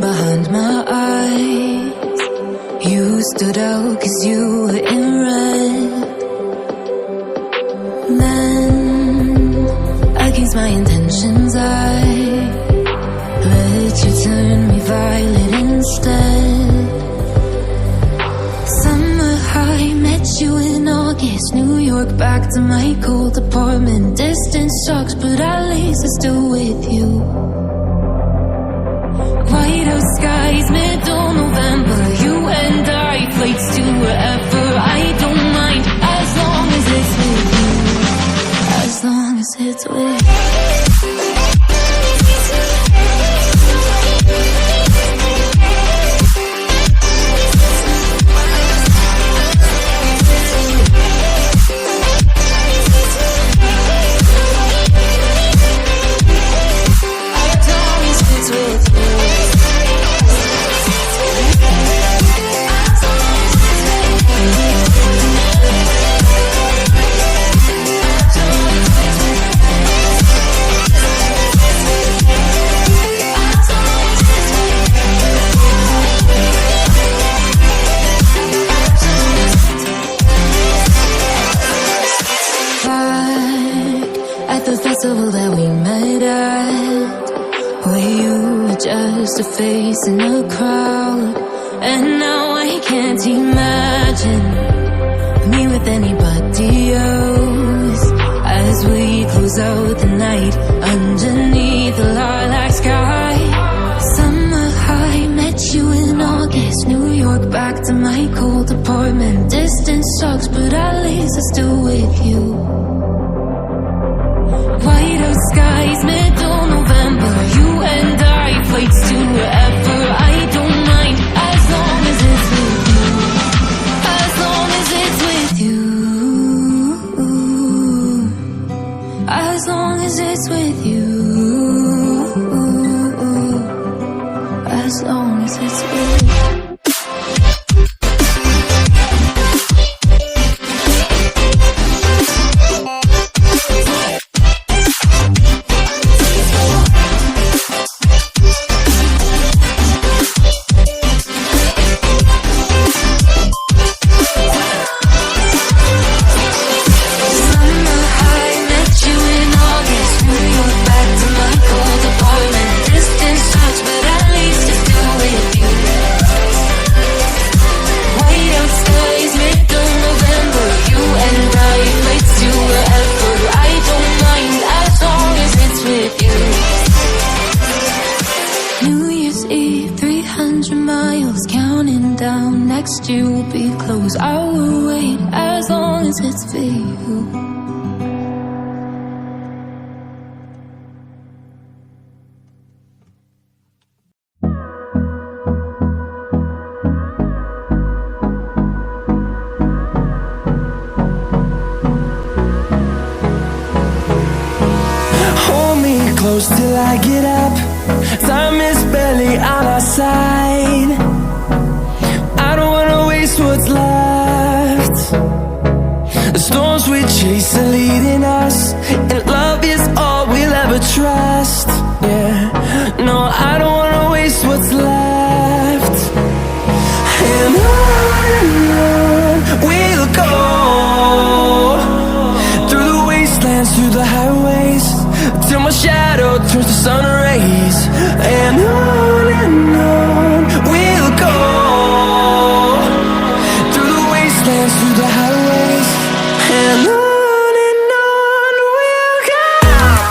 behind my eyes. You stood out 'cause you were in red. Then, against my intentions, I let you turn me violet instead. Summer high, met you in August. New York, back to my cold apartment. Distance sucks, but at least I'm still with you. White out skies, middle November. You and I, flights to wherever. I don't mind, as long as it's with you. As long as it's with you. That we met at, where you were just a face in a crowd. And now I can't imagine me with anybody else. As we close out the night underneath the lilac sky. Summer high, met you in August. New York, back to my cold apartment. Distance sucks, but at least I'm still with you. White out skies, middle November. You and I, flights to wherever. I don't mind, as long as it's with you. As long as it's with you. As long as it's with you. As long as it's with you. Next year will be close. I will wait as long as it's for you. Hold me close till I get up. Time is barely on our side. What's left? The storms we chase are leading us, and love is all we'll ever trust. Yeah, no, I don't wanna waste what's left. And on we'll go, through the wastelands, through the highways, till my shadow turns to sun rays. And on